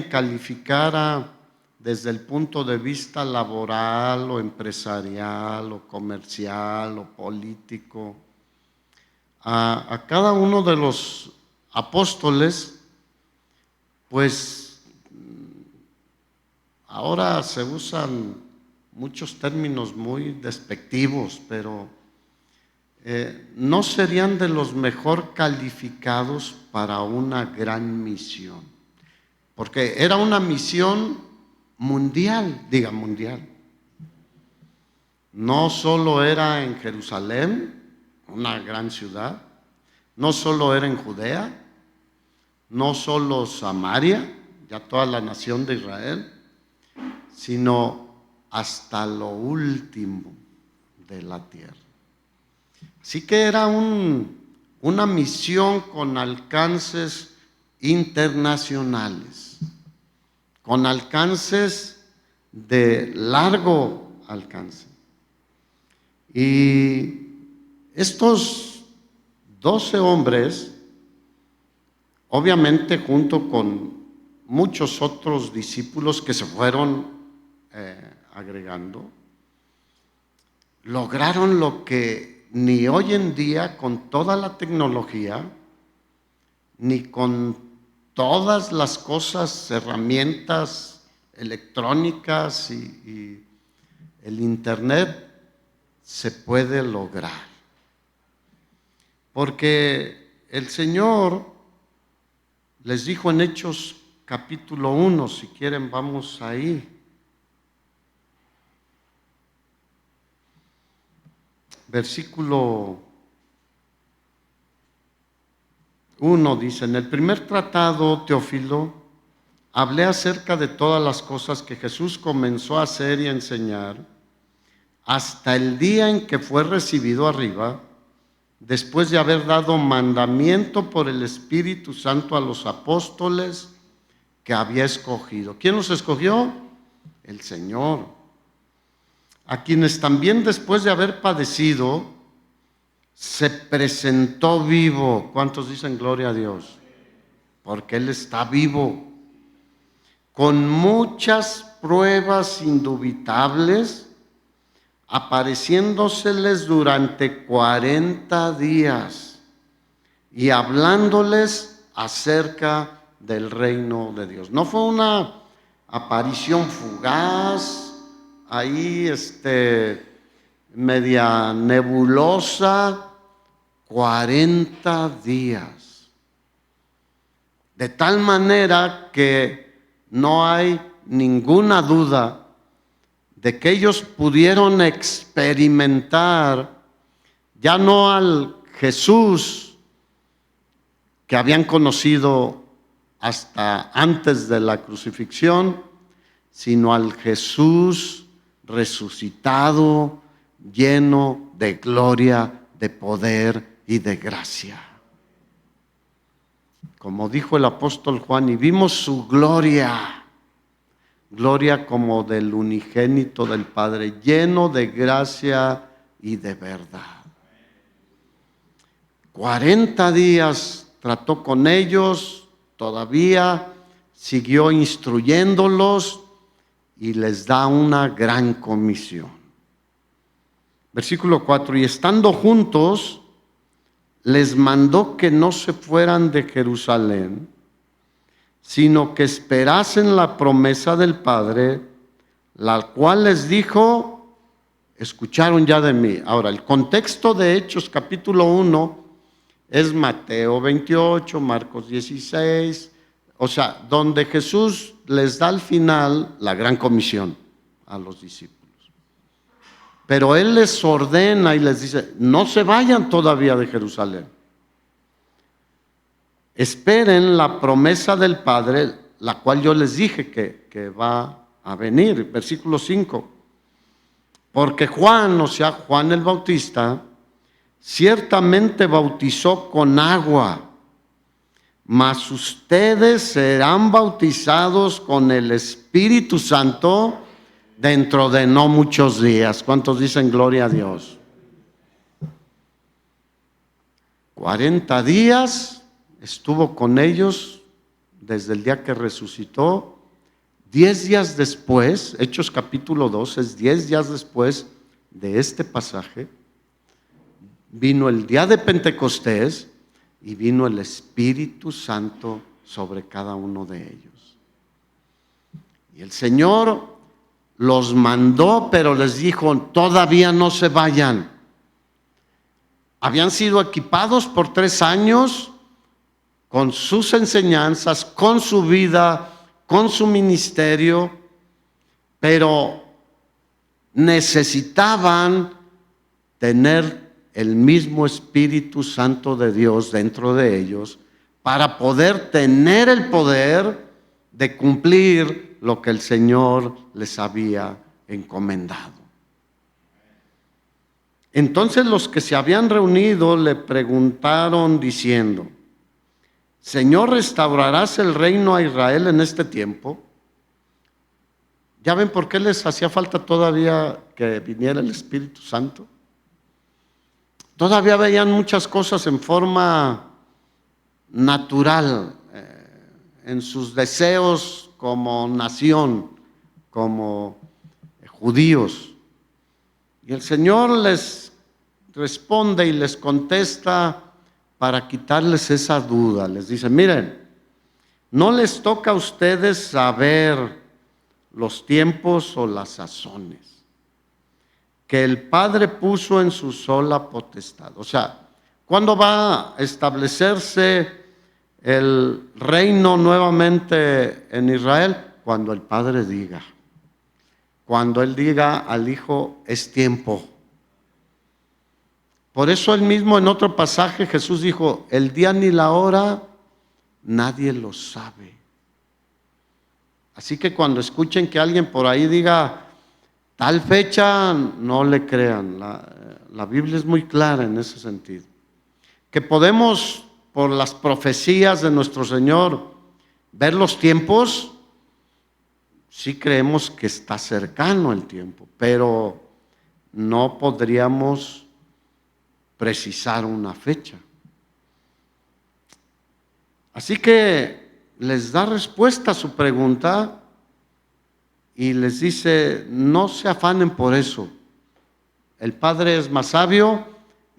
calificara desde el punto de vista laboral o empresarial o comercial o político a cada uno de los apóstoles, pues ahora se usan muchos términos muy despectivos, pero no serían de los mejor calificados para una gran misión, porque era una misión mundial, diga mundial. No solo era en Jerusalén, una gran ciudad, no solo era en Judea, no solo Samaria, ya toda la nación de Israel, sino hasta lo último de la tierra. Así que era una misión con alcances internacionales, con alcances de largo alcance. Y estos 12 hombres, obviamente junto con muchos otros discípulos que se fueron agregando, lograron lo que ni hoy en día con toda la tecnología, ni con todas las cosas, herramientas electrónicas y el internet se puede lograr. Porque el Señor les dijo en Hechos capítulo 1, si quieren vamos ahí. Versículo 1 dice: en el primer tratado, Teófilo, hablé acerca de todas las cosas que Jesús comenzó a hacer y a enseñar hasta el día en que fue recibido arriba, después de haber dado mandamiento por el Espíritu Santo a los apóstoles que había escogido. ¿Quién los escogió? El Señor. A quienes también después de haber padecido, se presentó vivo. ¿Cuántos dicen gloria a Dios? Porque Él está vivo. Con muchas pruebas indubitables, apareciéndoseles durante 40 días y hablándoles acerca del reino de Dios. No fue una aparición fugaz, ahí media nebulosa, 40 días. De tal manera que no hay ninguna duda de que ellos pudieron experimentar ya no al Jesús que habían conocido hasta antes de la crucifixión, sino al Jesús resucitado, lleno de gloria, de poder y de gracia. Como dijo el apóstol Juan, y vimos su gloria, gloria como del unigénito del Padre, lleno de gracia y de verdad. 40 días trató con ellos, todavía siguió instruyéndolos y les da una gran comisión. Versículo 4, y estando juntos, les mandó que no se fueran de Jerusalén, sino que esperasen la promesa del Padre, la cual les dijo: escucharon ya de mí. Ahora, el contexto de Hechos capítulo 1 es Mateo 28, Marcos 16, o sea, donde Jesús les da al final la gran comisión a los discípulos. Pero Él les ordena y les dice: no se vayan todavía de Jerusalén. Esperen la promesa del Padre, la cual yo les dije que va a venir. Versículo 5. Porque Juan, o sea, Juan el Bautista, ciertamente bautizó con agua, mas ustedes serán bautizados con el Espíritu Santo dentro de no muchos días. ¿Cuántos dicen gloria a Dios? 40 días estuvo con ellos desde el día que resucitó 10 días después, Hechos capítulo 2, es 10 días después de este pasaje, vino el día de Pentecostés y vino el Espíritu Santo sobre cada uno de ellos. Y el Señor los mandó, pero les dijo, todavía no se vayan. Habían sido equipados por 3 años con sus enseñanzas, con su vida, con su ministerio, pero necesitaban tener el mismo Espíritu Santo de Dios dentro de ellos para poder tener el poder de cumplir lo que el Señor les había encomendado. Entonces los que se habían reunido le preguntaron diciendo, Señor, ¿restaurarás el reino a Israel en este tiempo? ¿Ya ven por qué les hacía falta todavía que viniera el Espíritu Santo? Todavía veían muchas cosas en forma natural, en sus deseos como nación, como judíos. Y el Señor les responde y les contesta para quitarles esa duda. Les dice, miren, no les toca a ustedes saber los tiempos o las sazones que el Padre puso en su sola potestad. O sea, ¿cuándo va a establecerse el reino nuevamente en Israel? Cuando el Padre diga. Cuando Él diga al Hijo, es tiempo. Por eso Él mismo en otro pasaje Jesús dijo, el día ni la hora nadie lo sabe. Así que cuando escuchen que alguien por ahí diga tal fecha, no le crean. La Biblia es muy clara en ese sentido. Que podemos, por las profecías de nuestro Señor, ver los tiempos. Sí creemos que está cercano el tiempo, pero no podríamos precisar una fecha. Así que les da respuesta a su pregunta y les dice, no se afanen por eso. El Padre es más sabio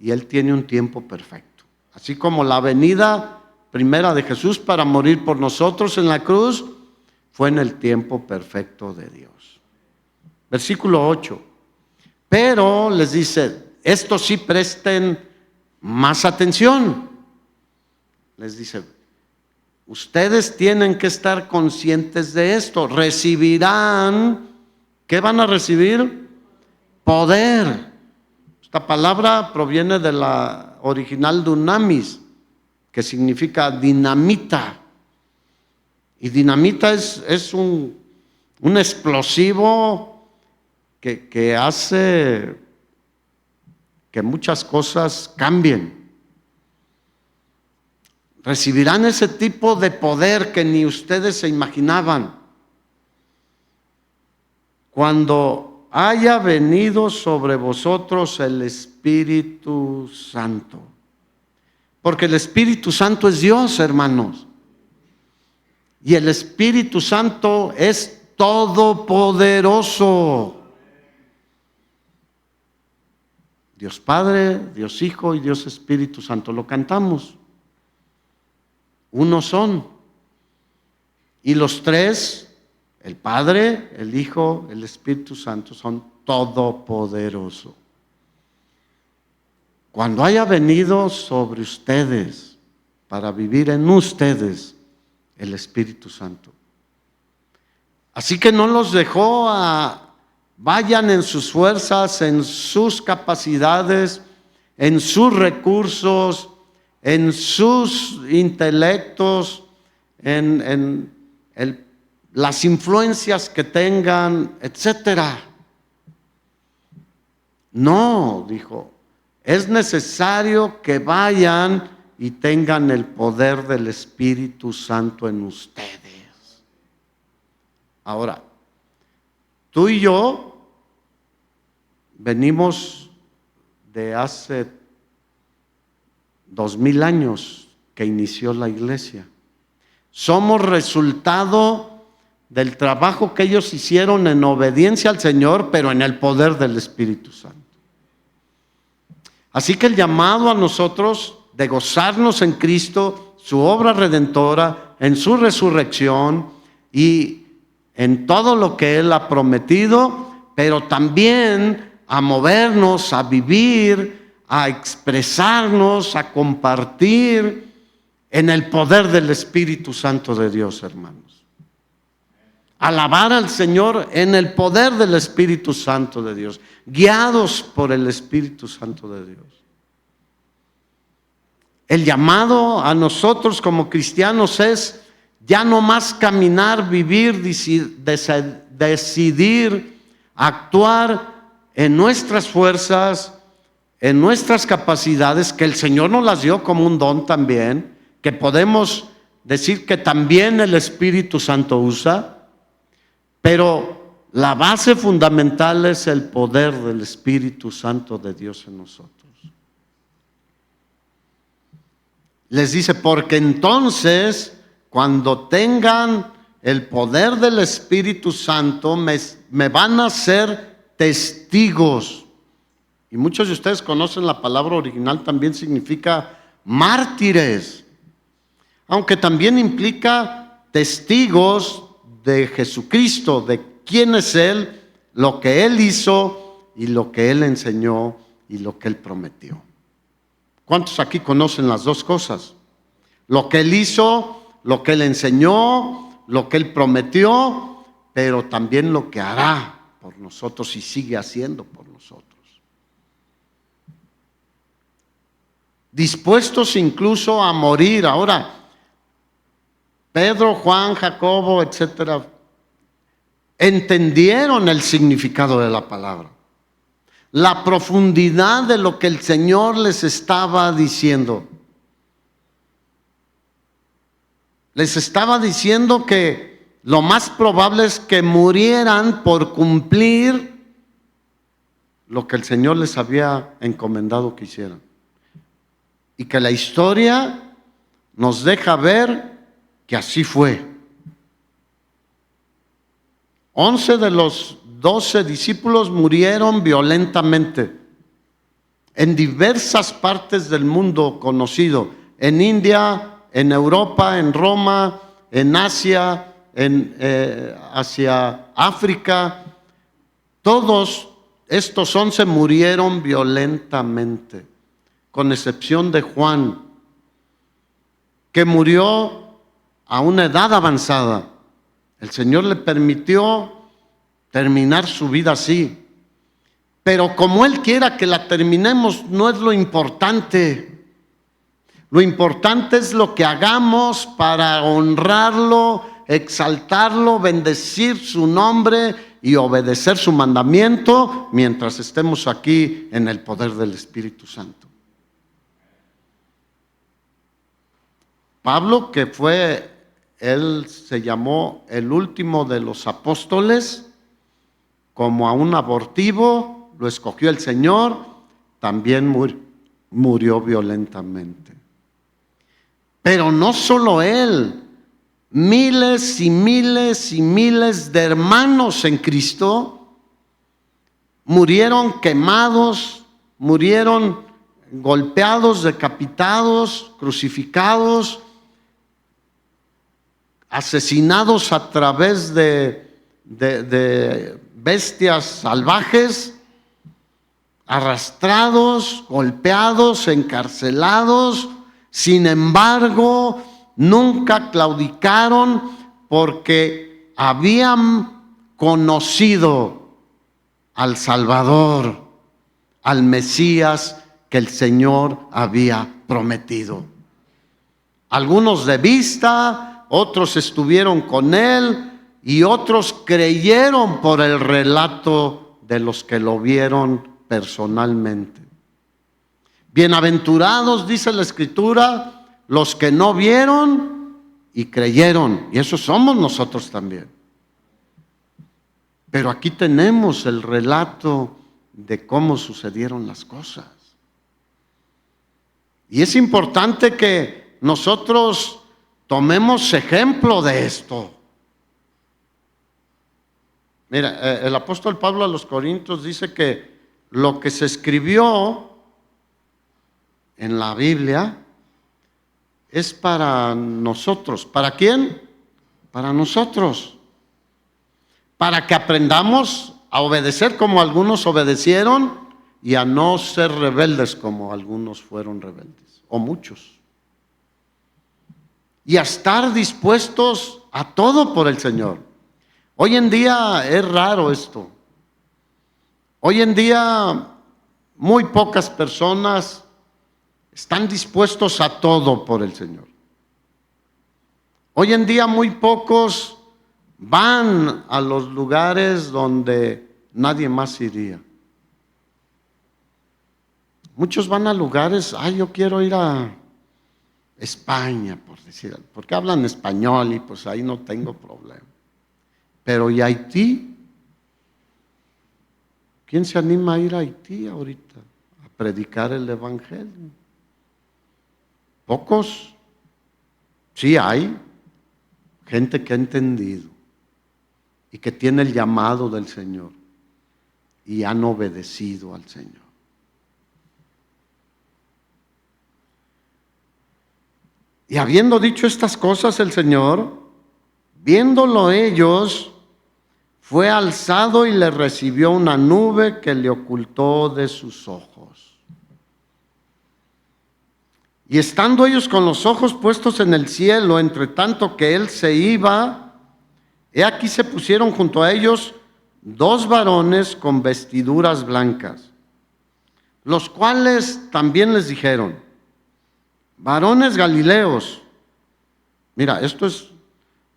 y Él tiene un tiempo perfecto. Así como la venida primera de Jesús para morir por nosotros en la cruz, fue en el tiempo perfecto de Dios. Versículo 8. Pero les dice, esto sí presten más atención. Les dice, ustedes tienen que estar conscientes de esto. Recibirán, ¿qué van a recibir? Poder. Esta palabra proviene de la original dunamis, que significa dinamita. Y dinamita es un explosivo que hace que muchas cosas cambien. Recibirán ese tipo de poder que ni ustedes se imaginaban. Cuando haya venido sobre vosotros el Espíritu Santo. Porque el Espíritu Santo es Dios, hermanos. Y el Espíritu Santo es todopoderoso. Dios Padre, Dios Hijo y Dios Espíritu Santo. Lo cantamos. Uno son. Y los tres, el Padre, el Hijo, el Espíritu Santo, son todopoderosos. Cuando haya venido sobre ustedes, para vivir en ustedes, el Espíritu Santo. Así que no los dejó vayan en sus fuerzas, en sus capacidades, en sus recursos, en sus intelectos, en las influencias que tengan, etcétera. No, dijo, es necesario que vayan y tengan el poder del Espíritu Santo en ustedes. Ahora, tú y yo venimos de hace 2000 años que inició la iglesia. Somos resultado del trabajo que ellos hicieron en obediencia al Señor, pero en el poder del Espíritu Santo. Así que el llamado a nosotros de gozarnos en Cristo, su obra redentora, en su resurrección y en todo lo que Él ha prometido, pero también a movernos, a vivir, a expresarnos, a compartir en el poder del Espíritu Santo de Dios, hermanos. Alabar al Señor en el poder del Espíritu Santo de Dios, guiados por el Espíritu Santo de Dios. El llamado a nosotros como cristianos es ya no más caminar, vivir, decidir, actuar en nuestras fuerzas, en nuestras capacidades, que el Señor nos las dio como un don también, que podemos decir que también el Espíritu Santo usa, pero la base fundamental es el poder del Espíritu Santo de Dios en nosotros. Les dice, porque entonces, cuando tengan el poder del Espíritu Santo, me van a ser testigos. Y muchos de ustedes conocen la palabra original, también significa mártires, aunque también implica testigos de Jesucristo, de quién es Él, lo que Él hizo y lo que Él enseñó y lo que Él prometió. ¿Cuántos aquí conocen las dos cosas? Lo que Él hizo, lo que Él enseñó, lo que Él prometió, pero también lo que hará por nosotros y sigue haciendo por nosotros. Dispuestos incluso a morir. Ahora, Pedro, Juan, Jacobo, etcétera, entendieron el significado de la palabra, la profundidad de lo que el Señor les estaba diciendo. Les estaba diciendo que lo más probable es que murieran por cumplir lo que el Señor les había encomendado que hicieran. Y que la historia nos deja ver que así fue. 11 de los 12 discípulos murieron violentamente en diversas partes del mundo conocido, en India, en Europa, en Roma, en Asia, hacia África. Todos estos 11 murieron violentamente, con excepción de Juan, que murió a una edad avanzada. El Señor le permitió terminar su vida así, pero como Él quiera que la terminemos no es lo importante. Lo importante es lo que hagamos para honrarlo, exaltarlo, bendecir su nombre y obedecer su mandamiento mientras estemos aquí en el poder del Espíritu Santo. Pablo, que él se llamó el último de los apóstoles, como a un abortivo, lo escogió el Señor, también murió violentamente. Pero no solo él, miles y miles y miles de hermanos en Cristo murieron quemados, murieron golpeados, decapitados, crucificados, asesinados a través de bestias salvajes, arrastrados, golpeados, encarcelados. Sin embargo, nunca claudicaron porque habían conocido al Salvador, al Mesías que el Señor había prometido. Algunos de vista, otros estuvieron con Él y otros creyeron por el relato de los que lo vieron personalmente. Bienaventurados, dice la Escritura, los que no vieron y creyeron, y eso somos nosotros también. Pero aquí tenemos el relato de cómo sucedieron las cosas. Y es importante que nosotros tomemos ejemplo de esto. Mira, el apóstol Pablo a los Corintios dice que lo que se escribió en la Biblia es para nosotros. ¿Para quién? Para nosotros. Para que aprendamos a obedecer como algunos obedecieron y a no ser rebeldes como algunos fueron rebeldes, o muchos. Y a estar dispuestos a todo por el Señor. Hoy en día es raro esto. Hoy en día muy pocas personas están dispuestos a todo por el Señor. Hoy en día muy pocos van a los lugares donde nadie más iría. Muchos van a lugares, yo quiero ir a España, por decir, porque hablan español y pues ahí no tengo problema. Pero ¿y Haití? ¿Quién se anima a ir a Haití ahorita a predicar el evangelio? Pocos. Sí hay gente que ha entendido y que tiene el llamado del Señor y han obedecido al Señor. Y habiendo dicho estas cosas el Señor, viéndolo ellos, fue alzado y le recibió una nube que le ocultó de sus ojos. Y estando ellos con los ojos puestos en el cielo, entre tanto que él se iba, he aquí se pusieron junto a ellos 2 varones con vestiduras blancas, los cuales también les dijeron: varones galileos. Mira, esto es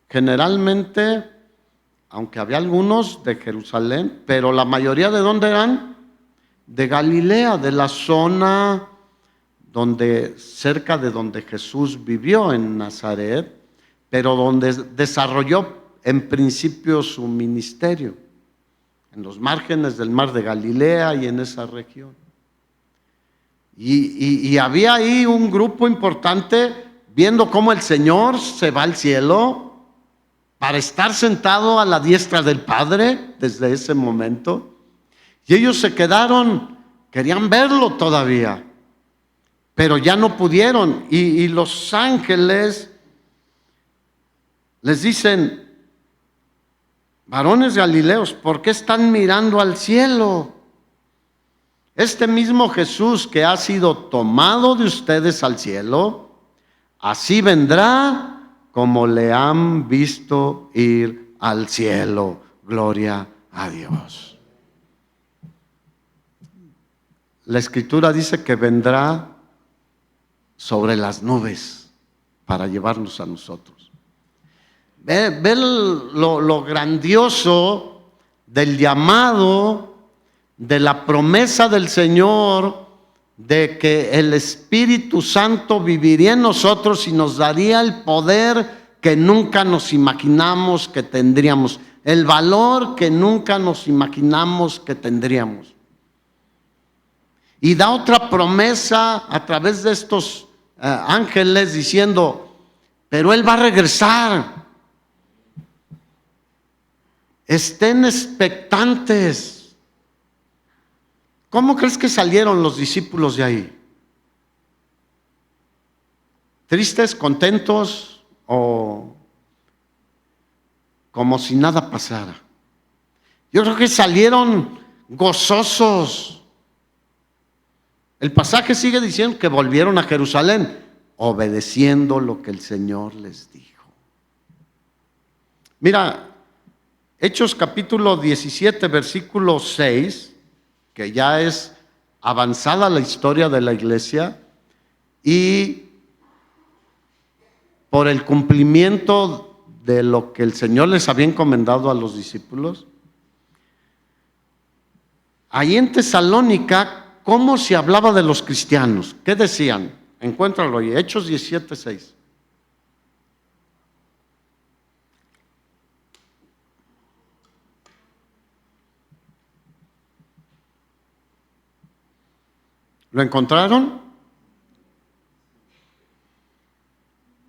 generalmente, aunque había algunos de Jerusalén, pero la mayoría ¿de dónde eran? De Galilea, de la zona cerca de donde Jesús vivió en Nazaret, pero donde desarrolló en principio su ministerio, en los márgenes del mar de Galilea y en esa región. Y había ahí un grupo importante viendo cómo el Señor se va al cielo para estar sentado a la diestra del Padre desde ese momento. Y ellos se quedaron, querían verlo todavía, pero ya no pudieron. Y los ángeles les dicen: varones galileos, ¿por qué están mirando al cielo? Este mismo Jesús que ha sido tomado de ustedes al cielo, así vendrá como le han visto ir al cielo. Gloria a Dios. La Escritura dice que vendrá sobre las nubes para llevarnos a nosotros. Ve lo grandioso del llamado, de la promesa del Señor, de que el Espíritu Santo viviría en nosotros y nos daría el poder que nunca nos imaginamos que tendríamos, el valor que nunca nos imaginamos que tendríamos. Y da otra promesa a través de estos ángeles diciendo: pero Él va a regresar. Estén expectantes. ¿Cómo crees que salieron los discípulos de ahí? ¿Tristes, contentos o como si nada pasara? Yo creo que salieron gozosos. El pasaje sigue diciendo que volvieron a Jerusalén, obedeciendo lo que el Señor les dijo. Mira, Hechos capítulo 17, versículo 6, que ya es avanzada la historia de la iglesia, y por el cumplimiento de lo que el Señor les había encomendado a los discípulos, ahí en Tesalónica, ¿cómo se hablaba de los cristianos? ¿Qué decían? Encuéntralo ahí, Hechos 17, 6. ¿Lo encontraron?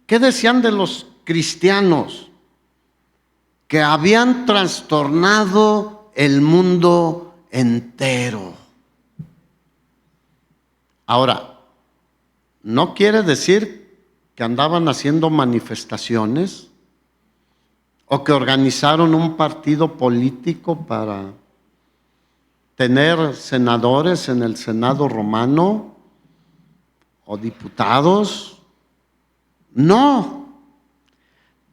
¿Qué decían de los cristianos? que habían trastornado el mundo entero. Ahora, no quiere decir que andaban haciendo manifestaciones o que organizaron un partido político para tener senadores en el Senado romano o diputados. No,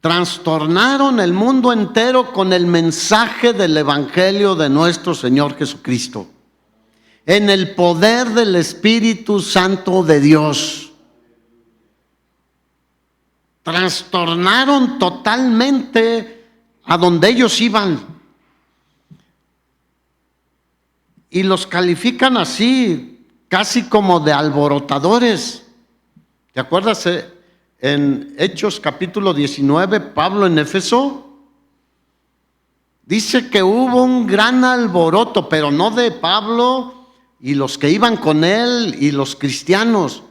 trastornaron el mundo entero con el mensaje del Evangelio de nuestro Señor Jesucristo, en el poder del Espíritu Santo de Dios. Trastornaron totalmente a donde ellos iban. Y los califican así, casi como de alborotadores. ¿Te acuerdas en Hechos capítulo 19, Pablo en Éfeso? Dice que hubo un gran alboroto, pero no de Pablo y los que iban con él y los cristianos,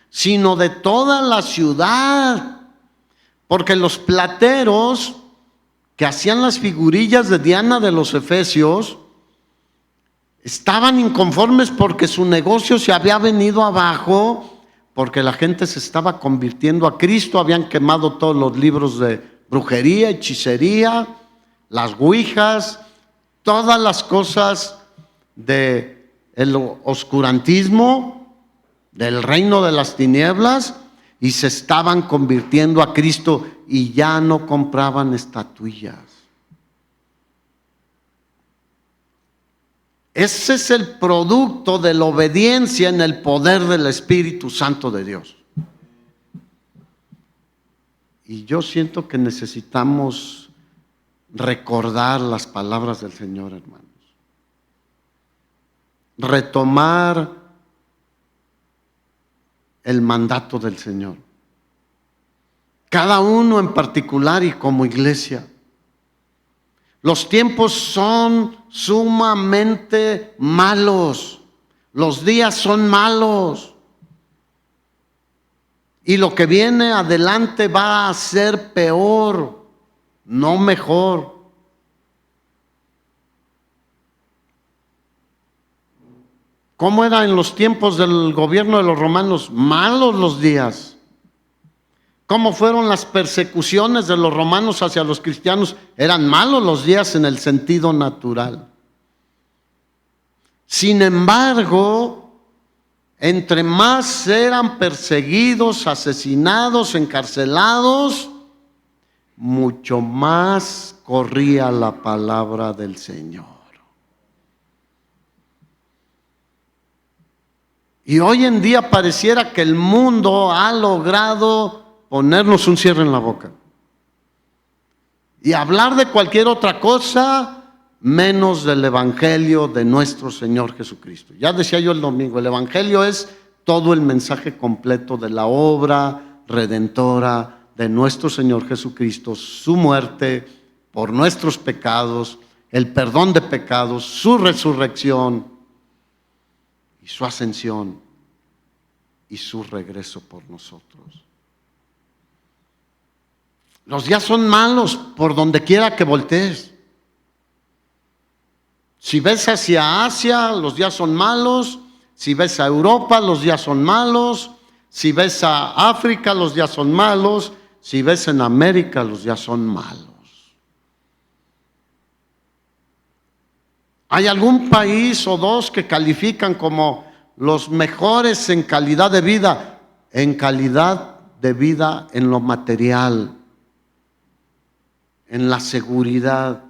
sino de toda la ciudad. Porque los plateros que hacían las figurillas de Diana de los Efesios estaban inconformes porque su negocio se había venido abajo, porque la gente se estaba convirtiendo a Cristo, habían quemado todos los libros de brujería, hechicería, las ouijas, todas las cosas del oscurantismo, del reino de las tinieblas, y se estaban convirtiendo a Cristo y ya no compraban estatuillas. Ese es el producto de la obediencia en el poder del Espíritu Santo de Dios. Y yo siento que necesitamos recordar las palabras del Señor, hermanos. Retomar el mandato del Señor. Cada uno en particular y como iglesia. Los tiempos son sumamente malos. Los días son malos. Y lo que viene adelante va a ser peor, no mejor. ¿Cómo era en los tiempos del gobierno de los romanos? Malos los días. ¿Cómo fueron las persecuciones de los romanos hacia los cristianos? Eran malos los días en el sentido natural. Sin embargo, entre más eran perseguidos, asesinados, encarcelados, mucho más corría la palabra del Señor. Y hoy en día pareciera que el mundo ha logrado ponernos un cierre en la boca y hablar de cualquier otra cosa menos del Evangelio de nuestro Señor Jesucristo. Ya decía yo el domingo, el Evangelio es todo el mensaje completo de la obra redentora de nuestro Señor Jesucristo, su muerte por nuestros pecados, el perdón de pecados, su resurrección y su ascensión y su regreso por nosotros. Los días son malos por donde quiera que voltees. Si ves hacia Asia, los días son malos. Si ves a Europa, los días son malos. Si ves a África, los días son malos. Si ves en América, los días son malos. ¿Hay algún país o dos que califican como los mejores en calidad de vida? En calidad de vida en lo material, en la seguridad,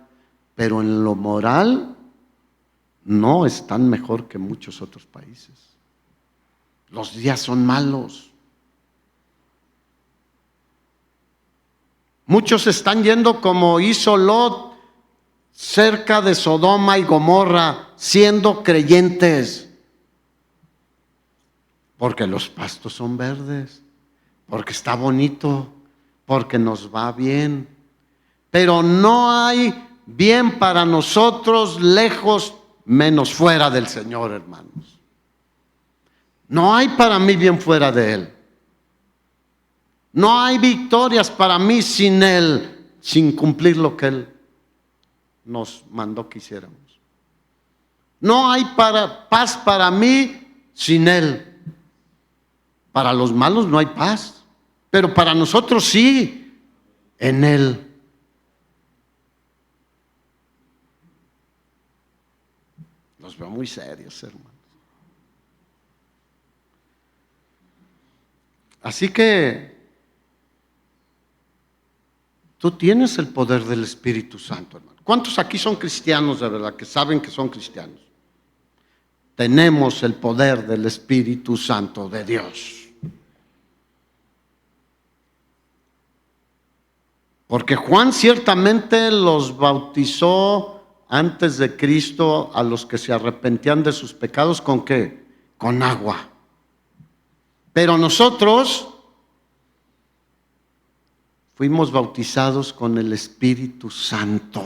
pero en lo moral no están mejor que muchos otros países. Los días son malos. Muchos están yendo como hizo Lot cerca de Sodoma y Gomorra, siendo creyentes, porque los pastos son verdes, porque está bonito, porque nos va bien. Pero no hay bien para nosotros lejos, menos fuera del Señor, hermanos. No hay para mí bien fuera de Él. No hay victorias para mí sin Él, sin cumplir lo que Él nos mandó que hiciéramos. No hay paz para mí sin Él. Para los malos no hay paz, pero para nosotros sí, en Él. Los veo muy serios, hermanos. Así que tú tienes el poder del Espíritu Santo, hermano. ¿Cuántos aquí son cristianos de verdad, que saben que son cristianos? Tenemos el poder del Espíritu Santo de Dios. Porque Juan ciertamente los bautizó antes de Cristo a los que se arrepentían de sus pecados, ¿con qué? Con agua. Pero nosotros fuimos bautizados con el Espíritu Santo.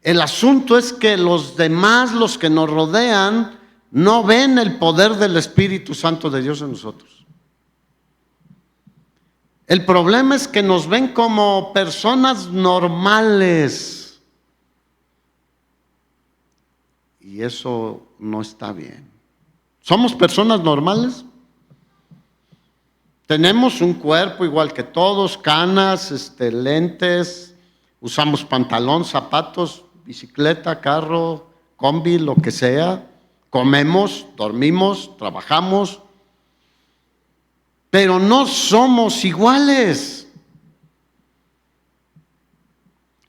El asunto es que los demás, los que nos rodean, no ven el poder del Espíritu Santo de Dios en nosotros. El problema es que nos ven como personas normales. Y eso no está bien. ¿Somos personas normales? Tenemos un cuerpo igual que todos, canas, lentes, usamos pantalón, zapatos, bicicleta, carro, combi, lo que sea. Comemos, dormimos, trabajamos, pero no somos iguales.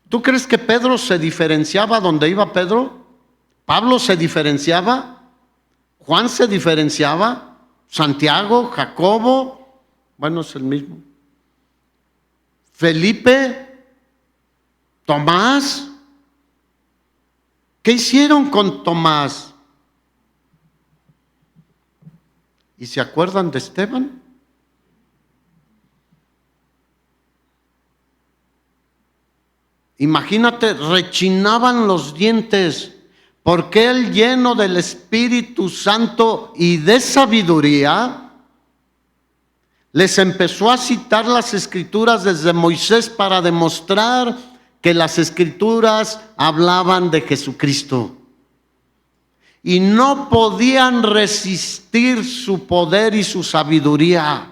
¿Tú crees que Pedro se diferenciaba donde iba Pedro? ¿Pablo se diferenciaba? ¿Juan se diferenciaba? ¿Santiago? ¿Jacobo? Bueno, es el mismo. ¿Felipe? ¿Tomás? ¿Qué hicieron con Tomás? ¿Y se acuerdan de Esteban? Imagínate, rechinaban los dientes, porque él, lleno del Espíritu Santo y de sabiduría, les empezó a citar las Escrituras desde Moisés para demostrar que las Escrituras hablaban de Jesucristo. Y no podían resistir su poder y su sabiduría.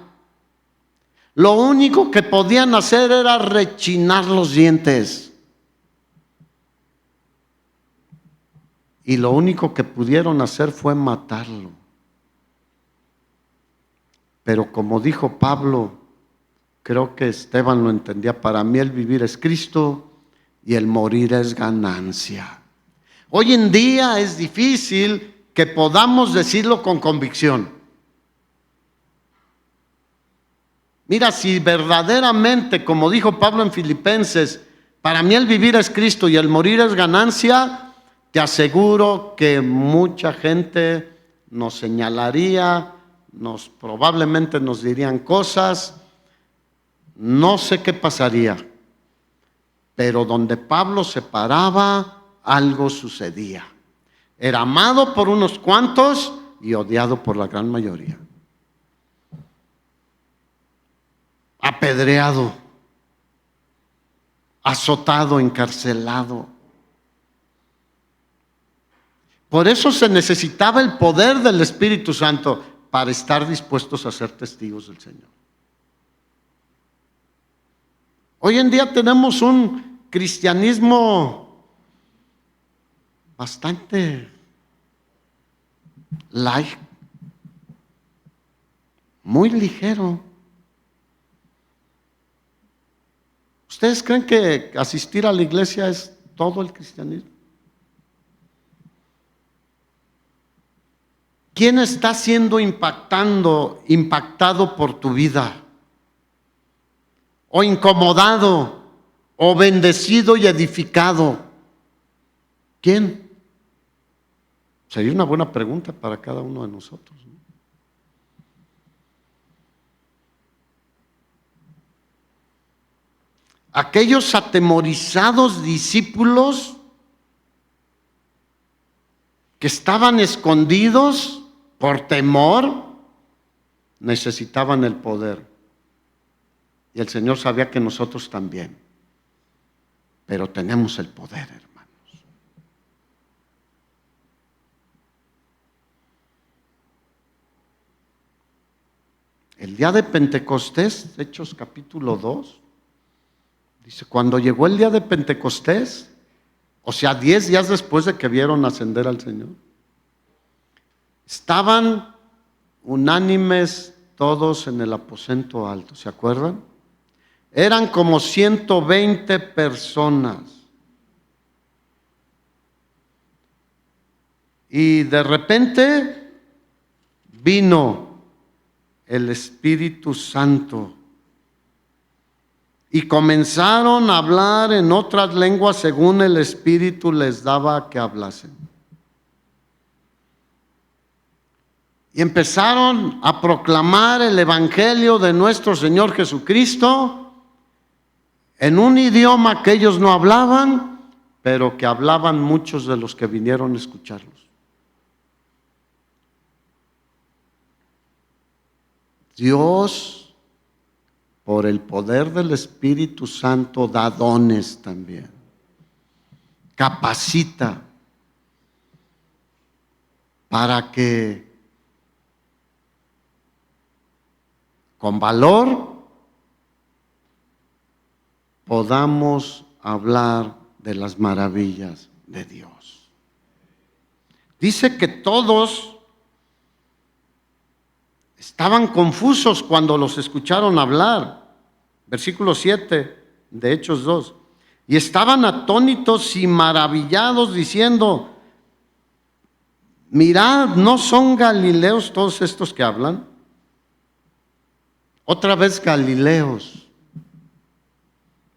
Lo único que podían hacer era rechinar los dientes. Y lo único que pudieron hacer fue matarlo. Pero como dijo Pablo, creo que Esteban lo entendía, para mí el vivir es Cristo y el morir es ganancia. Hoy en día es difícil que podamos decirlo con convicción. Mira, si verdaderamente, como dijo Pablo en Filipenses, para mí el vivir es Cristo y el morir es ganancia, te aseguro que mucha gente nos señalaría, probablemente nos dirían cosas, no sé qué pasaría, pero donde Pablo se paraba, algo sucedía. Era amado por unos cuantos y odiado por la gran mayoría. Apedreado, azotado, encarcelado. Por eso se necesitaba el poder del Espíritu Santo para estar dispuestos a ser testigos del Señor. Hoy en día tenemos un cristianismo bastante light, muy ligero. ¿Ustedes creen que asistir a la iglesia es todo el cristianismo? ¿Quién está siendo impactado por tu vida? ¿O incomodado? ¿O bendecido y edificado? ¿Quién? Sería una buena pregunta para cada uno de nosotros, ¿no? Aquellos atemorizados discípulos que estaban escondidos por temor, necesitaban el poder. Y el Señor sabía que nosotros también. Pero tenemos el poder, hermanos. El día de Pentecostés, Hechos capítulo 2, dice, cuando llegó el día de Pentecostés, o sea, 10 días después de que vieron ascender al Señor, estaban unánimes todos en el aposento alto, ¿se acuerdan? Eran como 120 personas. Y de repente vino el Espíritu Santo y comenzaron a hablar en otras lenguas según el Espíritu les daba que hablasen. Y empezaron a proclamar el Evangelio de nuestro Señor Jesucristo en un idioma que ellos no hablaban, pero que hablaban muchos de los que vinieron a escucharlos. Dios, por el poder del Espíritu Santo, da dones también, capacita para que con valor podamos hablar de las maravillas de Dios. Dice que todos estaban confusos cuando los escucharon hablar. Versículo 7 de Hechos 2. Y estaban atónitos y maravillados diciendo, mirad, ¿no son galileos todos estos que hablan? Otra vez galileos.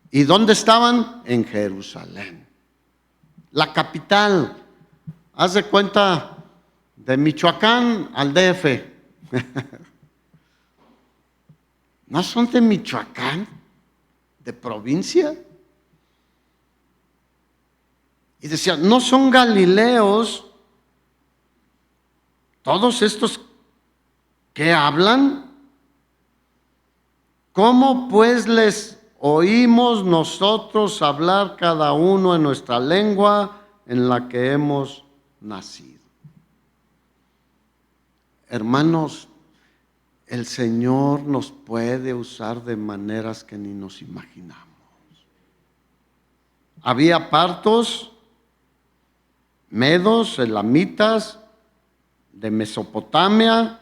¿Y dónde estaban? En Jerusalén, la capital. Haz de cuenta, de Michoacán al DF. ¿No son de Michoacán? ¿De provincia? Y decía, ¿no son galileos todos estos que hablan? ¿Cómo pues les oímos nosotros hablar cada uno en nuestra lengua en la que hemos nacido? Hermanos, el Señor nos puede usar de maneras que ni nos imaginamos. Había partos, medos, elamitas, de Mesopotamia,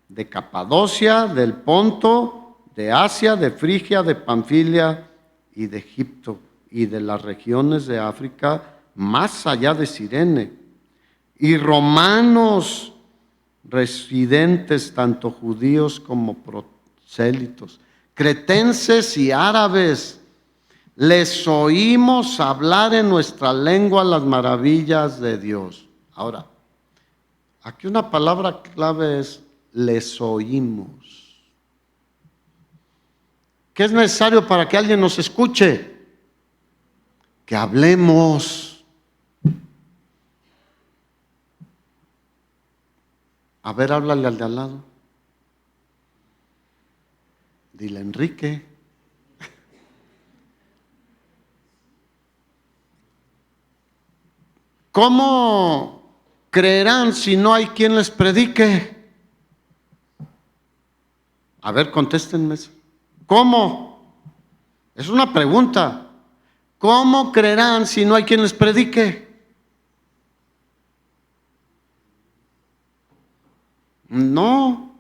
de Capadocia, del Ponto, de Asia, de Frigia, de Panfilia y de Egipto y de las regiones de África más allá de Cirene, y romanos residentes, tanto judíos como prosélitos, cretenses y árabes. Les oímos hablar en nuestra lengua las maravillas de Dios. Ahora, aquí una palabra clave es les oímos. ¿Qué es necesario para que alguien nos escuche? Que hablemos. A ver, háblale al de al lado. Dile, Enrique. ¿Cómo creerán si no hay quien les predique? A ver, contéstenme eso. ¿Cómo? Es una pregunta. ¿Cómo creerán si no hay quien les predique? No.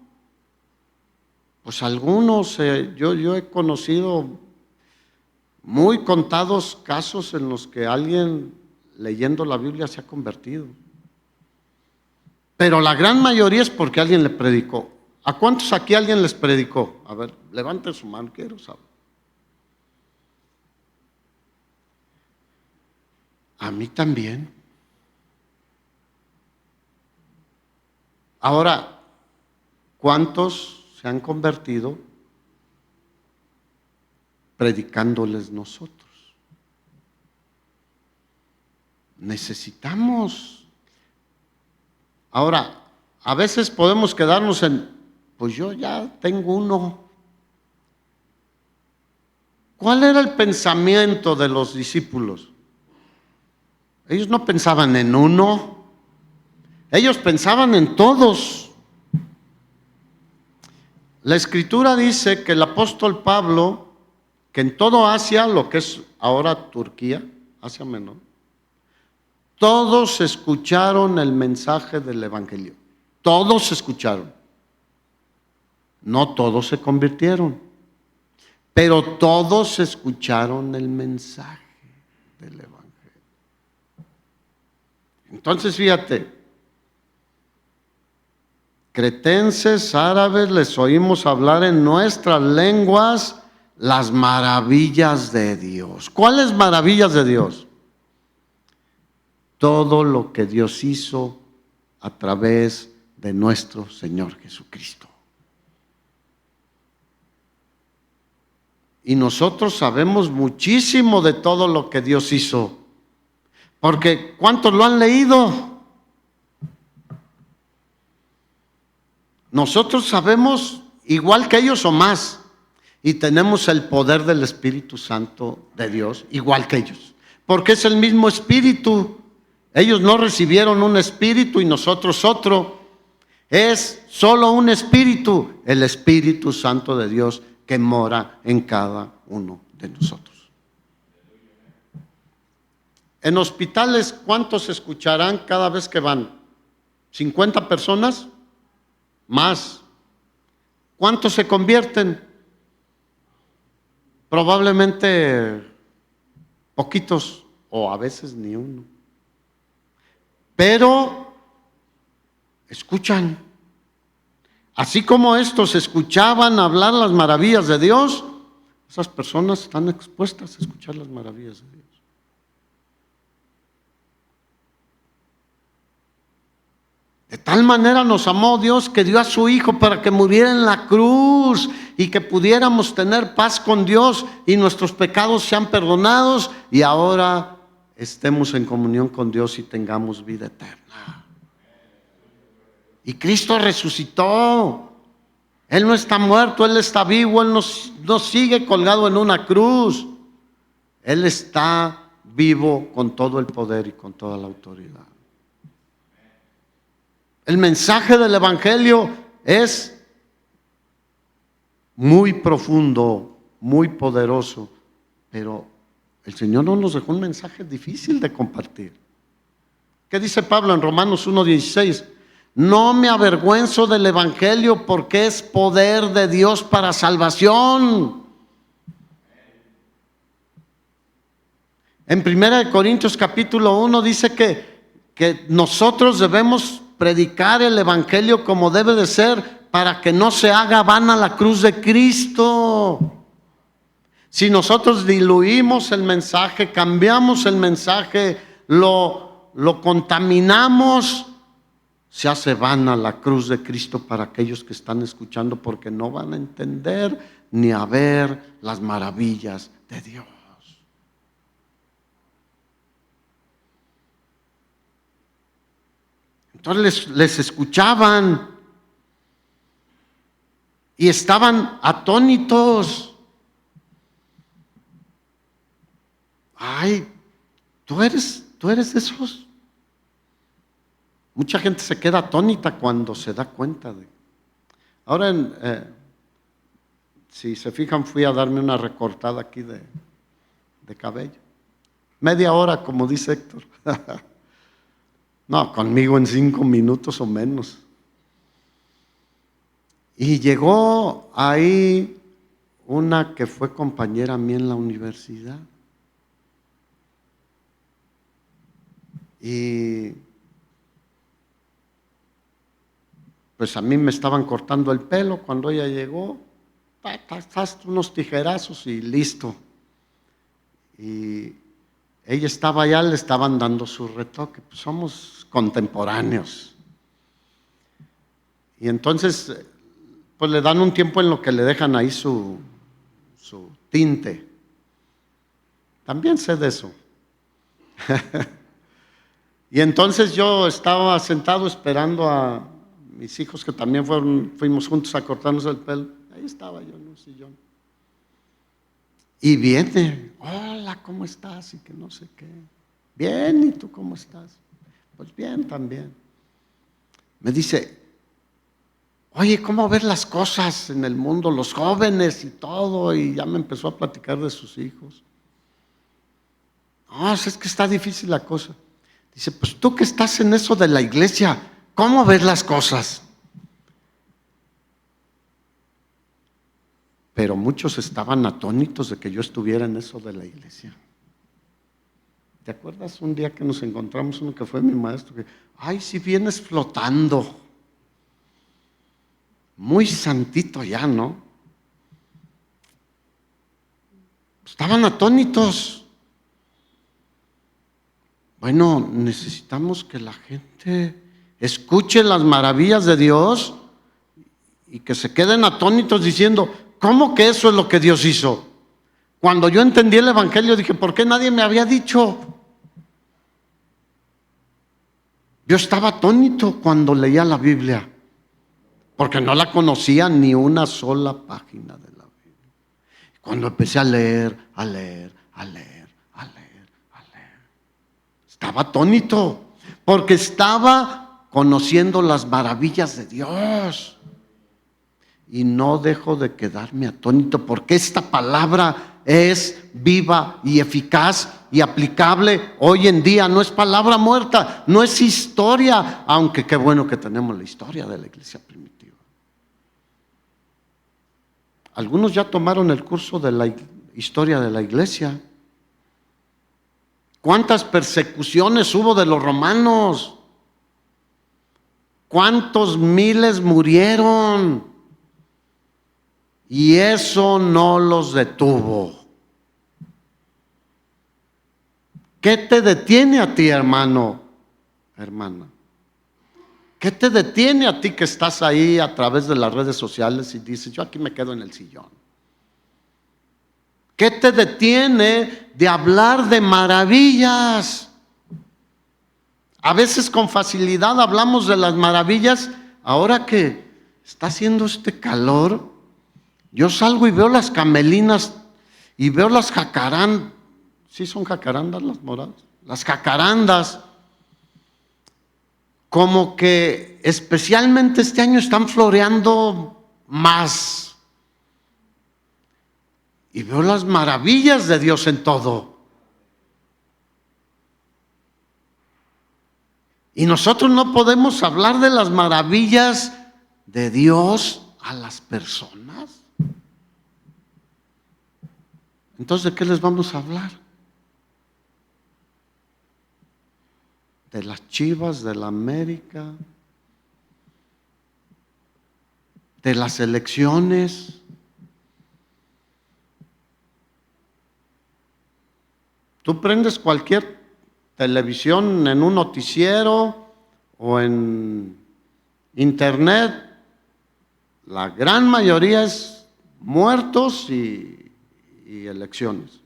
Pues algunos, yo he conocido muy contados casos en los que alguien leyendo la Biblia se ha convertido. Pero la gran mayoría es porque alguien le predicó. ¿A cuántos aquí alguien les predicó? A ver, levanten su mano, quiero saber. A mí también. Ahora, ¿cuántos se han convertido predicándoles nosotros? Necesitamos. Ahora, a veces podemos quedarnos en, pues yo ya tengo uno. ¿Cuál era el pensamiento de los discípulos? Ellos no pensaban en uno, ellos pensaban en todos. La Escritura dice que el apóstol Pablo, que en todo Asia, lo que es ahora Turquía, Asia Menor, todos escucharon el mensaje del Evangelio. Todos escucharon. No todos se convirtieron, pero todos escucharon el mensaje del Evangelio. Entonces, fíjate, cretenses, árabes, les oímos hablar en nuestras lenguas las maravillas de Dios. ¿Cuáles maravillas de Dios? Todo lo que Dios hizo a través de nuestro Señor Jesucristo. Y nosotros sabemos muchísimo de todo lo que Dios hizo. Porque ¿cuántos lo han leído? Nosotros sabemos igual que ellos o más. Y tenemos el poder del Espíritu Santo de Dios igual que ellos. Porque es el mismo Espíritu. Ellos no recibieron un espíritu y nosotros otro. Es solo un espíritu, el Espíritu Santo de Dios que mora en cada uno de nosotros. En hospitales, ¿cuántos escucharán cada vez que van? ¿50 personas? Más. ¿Cuántos se convierten? Probablemente poquitos o a veces ni uno. Pero escuchan. Así como estos escuchaban hablar las maravillas de Dios, esas personas están expuestas a escuchar las maravillas de Dios. De tal manera nos amó Dios que dio a su Hijo para que muriera en la cruz y que pudiéramos tener paz con Dios y nuestros pecados sean perdonados y ahora estemos en comunión con Dios y tengamos vida eterna. Y Cristo resucitó. Él no está muerto, Él está vivo, Él no sigue colgado en una cruz. Él está vivo con todo el poder y con toda la autoridad. El mensaje del Evangelio es muy profundo, muy poderoso, pero el Señor no nos dejó un mensaje difícil de compartir. ¿Qué dice Pablo en Romanos 1:16? No me avergüenzo del Evangelio porque es poder de Dios para salvación. En 1 Corintios capítulo 1 dice que nosotros debemos predicar el Evangelio como debe de ser para que no se haga vana la cruz de Cristo. Si nosotros diluimos el mensaje, cambiamos el mensaje, lo contaminamos, se hace vana la cruz de Cristo para aquellos que están escuchando porque no van a entender ni a ver las maravillas de Dios. Entonces les escuchaban y estaban atónitos. Ay, ¿tú eres de esos? Mucha gente se queda atónita cuando se da cuenta de. Ahora, si se fijan, fui a darme una recortada aquí de cabello. Media hora, como dice Héctor. No, conmigo en 5 minutos o menos. Y llegó ahí una que fue compañera mía en la universidad. Y pues a mí me estaban cortando el pelo cuando ella llegó. Unos tijerazos y listo. Y ella estaba allá, le estaban dando su retoque. Pues somos contemporáneos. Y entonces, pues le dan un tiempo en lo que le dejan ahí su tinte. También sé de eso. Y entonces yo estaba sentado esperando a mis hijos que también fuimos juntos a cortarnos el pelo. Ahí estaba yo en un sillón. Y viene, hola, ¿cómo estás? Y que no sé qué. Bien, ¿y tú cómo estás? Pues bien también. Me dice, oye, ¿cómo ves las cosas en el mundo, los jóvenes y todo? Y ya me empezó a platicar de sus hijos. No, es que está difícil la cosa. Dice, pues tú que estás en eso de la iglesia, ¿cómo ves las cosas? Pero muchos estaban atónitos de que yo estuviera en eso de la iglesia. ¿Te acuerdas un día que nos encontramos, uno que fue mi maestro, que, ay, si vienes flotando, muy santito ya, ¿no? Estaban atónitos. Bueno, necesitamos que la gente escuche las maravillas de Dios y que se queden atónitos diciendo, ¿cómo que eso es lo que Dios hizo? Cuando yo entendí el Evangelio dije, ¿por qué nadie me había dicho? Yo estaba atónito cuando leía la Biblia, porque no la conocía ni una sola página de la Biblia. Cuando empecé a leer, estaba atónito, porque estaba conociendo las maravillas de Dios. Y no dejo de quedarme atónito, porque esta palabra es viva y eficaz y aplicable hoy en día. No es palabra muerta, no es historia, aunque qué bueno que tenemos la historia de la iglesia primitiva. Algunos ya tomaron el curso de la historia de la iglesia. ¿Cuántas persecuciones hubo de los romanos? ¿Cuántos miles murieron? Y eso no los detuvo. ¿Qué te detiene a ti, hermano, hermana? ¿Qué te detiene a ti que estás ahí a través de las redes sociales y dices, yo aquí me quedo en el sillón? ¿Qué te detiene de hablar de maravillas? A veces con facilidad hablamos de las maravillas. Ahora que está haciendo este calor, yo salgo y veo las camelinas y veo las jacarandas. ¿Sí son jacarandas las moradas? Las jacarandas, como que especialmente este año están floreando más. Y veo las maravillas de Dios en todo. Y nosotros no podemos hablar de las maravillas de Dios a las personas. Entonces, ¿de qué les vamos a hablar? De las Chivas, de la América, de las elecciones. Tú prendes cualquier televisión en un noticiero o en internet, la gran mayoría es muertos y elecciones.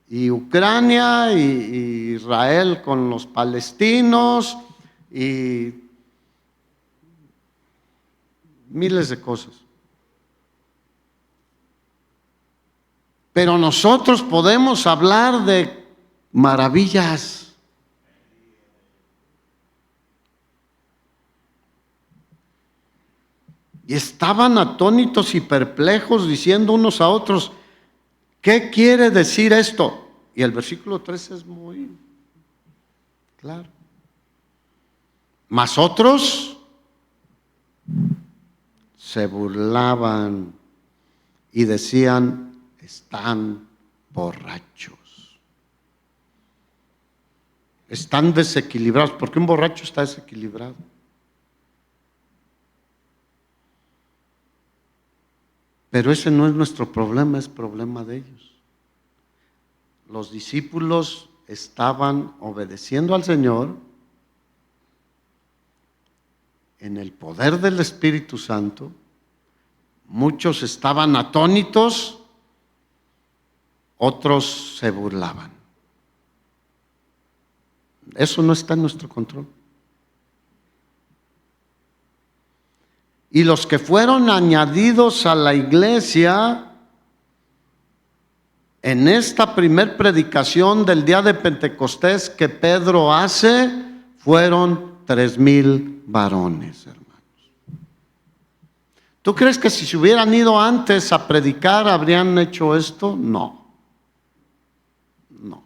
Y Ucrania y Israel con los palestinos y miles de cosas. Pero nosotros podemos hablar de maravillas. Y estaban atónitos y perplejos diciendo unos a otros, ¿qué quiere decir esto? Y el versículo 3 es muy claro. Mas otros se burlaban y decían, están borrachos. Están desequilibrados, porque un borracho está desequilibrado. Pero ese no es nuestro problema, es problema de ellos. Los discípulos estaban obedeciendo al Señor en el poder del Espíritu Santo. Muchos estaban atónitos, otros se burlaban. Eso no está en nuestro control. Y los que fueron añadidos a la iglesia en esta primer predicación del día de Pentecostés que Pedro hace, fueron 3,000 varones, hermanos. ¿Tú crees que si se hubieran ido antes a predicar habrían hecho esto? No, no.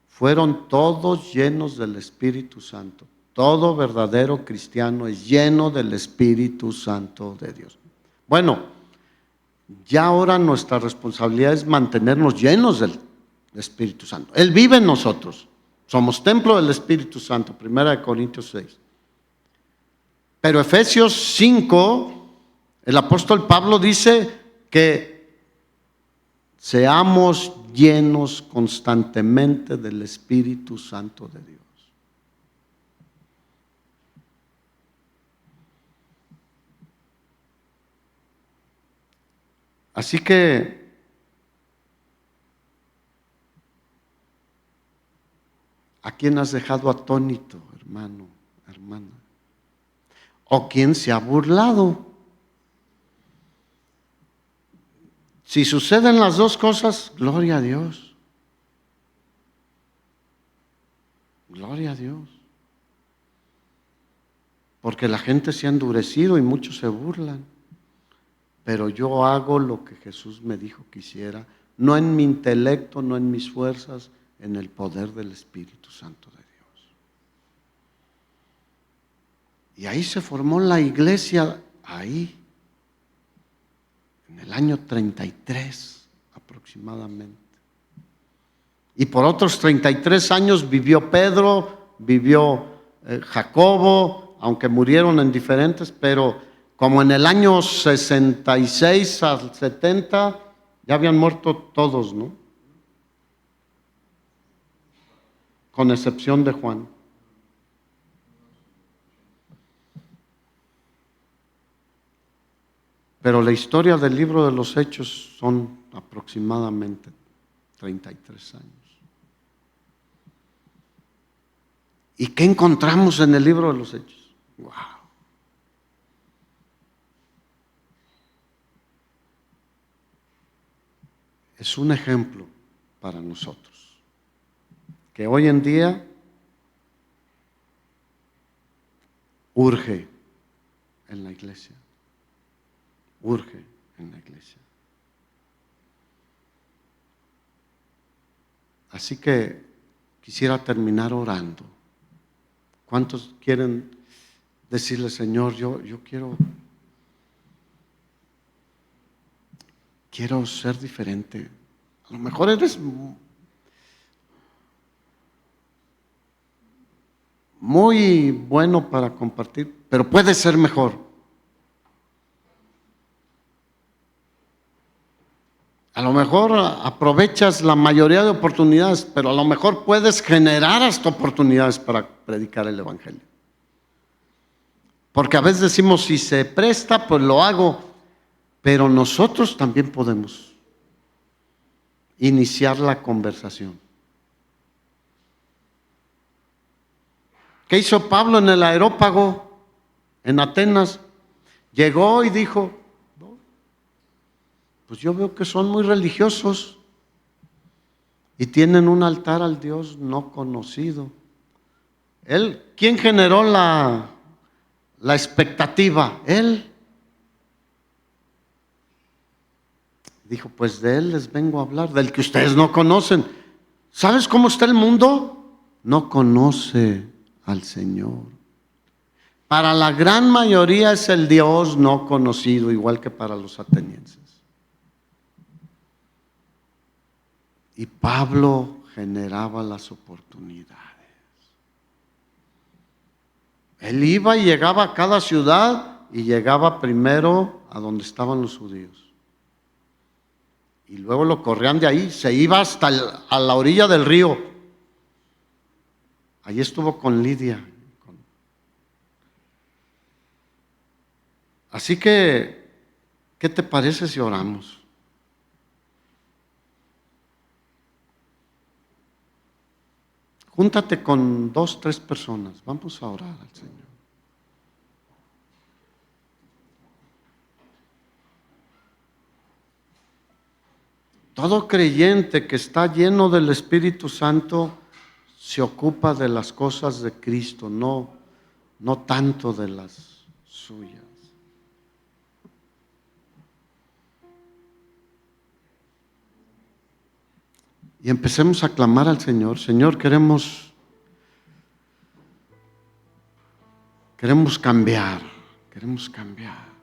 Fueron todos llenos del Espíritu Santo. Todo verdadero cristiano es lleno del Espíritu Santo de Dios. Bueno, ya ahora nuestra responsabilidad es mantenernos llenos del Espíritu Santo. Él vive en nosotros. Somos templo del Espíritu Santo, 1 Corintios 6. Pero Efesios 5, el apóstol Pablo dice que seamos llenos constantemente del Espíritu Santo de Dios. Así que ¿a quién has dejado atónito, hermano, hermana? ¿O quién se ha burlado? Si suceden las dos cosas, gloria a Dios. Gloria a Dios. Porque la gente se ha endurecido y muchos se burlan. Pero yo hago lo que Jesús me dijo que hiciera, no en mi intelecto, no en mis fuerzas, en el poder del Espíritu Santo de Dios. Y ahí se formó la iglesia, ahí, en el año 33 aproximadamente. Y por otros 33 años vivió Pedro, vivió Jacobo, aunque murieron en diferentes, pero como en el año 66 al 70 ya habían muerto todos, ¿no? Con excepción de Juan. Pero la historia del libro de los Hechos son aproximadamente 33 años. ¿Y qué encontramos en el libro de los Hechos? ¡Wow! Es un ejemplo para nosotros, que hoy en día urge en la iglesia. Urge en la iglesia. Así que quisiera terminar orando. ¿Cuántos quieren decirle, Señor, yo quiero ser diferente? A lo mejor eres muy bueno para compartir, pero puedes ser mejor. A lo mejor aprovechas la mayoría de oportunidades, pero a lo mejor puedes generar hasta oportunidades para predicar el Evangelio. Porque a veces decimos, si se presta, pues lo hago, pero nosotros también podemos iniciar la conversación. ¿Qué hizo Pablo en el Areópago, en Atenas? Llegó y dijo, pues yo veo que son muy religiosos y tienen un altar al Dios no conocido. ¿Quién generó la expectativa? Él. Dijo, pues de Él les vengo a hablar, del que ustedes no conocen. ¿Sabes cómo está el mundo? No conoce al Señor. Para la gran mayoría es el Dios no conocido, igual que para los atenienses. Y Pablo generaba las oportunidades. Él iba y llegaba a cada ciudad y llegaba primero a donde estaban los judíos. Y luego lo corrían de ahí, se iba hasta a la orilla del río. Allí estuvo con Lidia. Así que, ¿qué te parece si oramos? Júntate con 2, 3 personas. Vamos a orar al Señor. Todo creyente que está lleno del Espíritu Santo se ocupa de las cosas de Cristo, no tanto de las suyas. Y empecemos a clamar al Señor. Señor, queremos cambiar, queremos cambiar.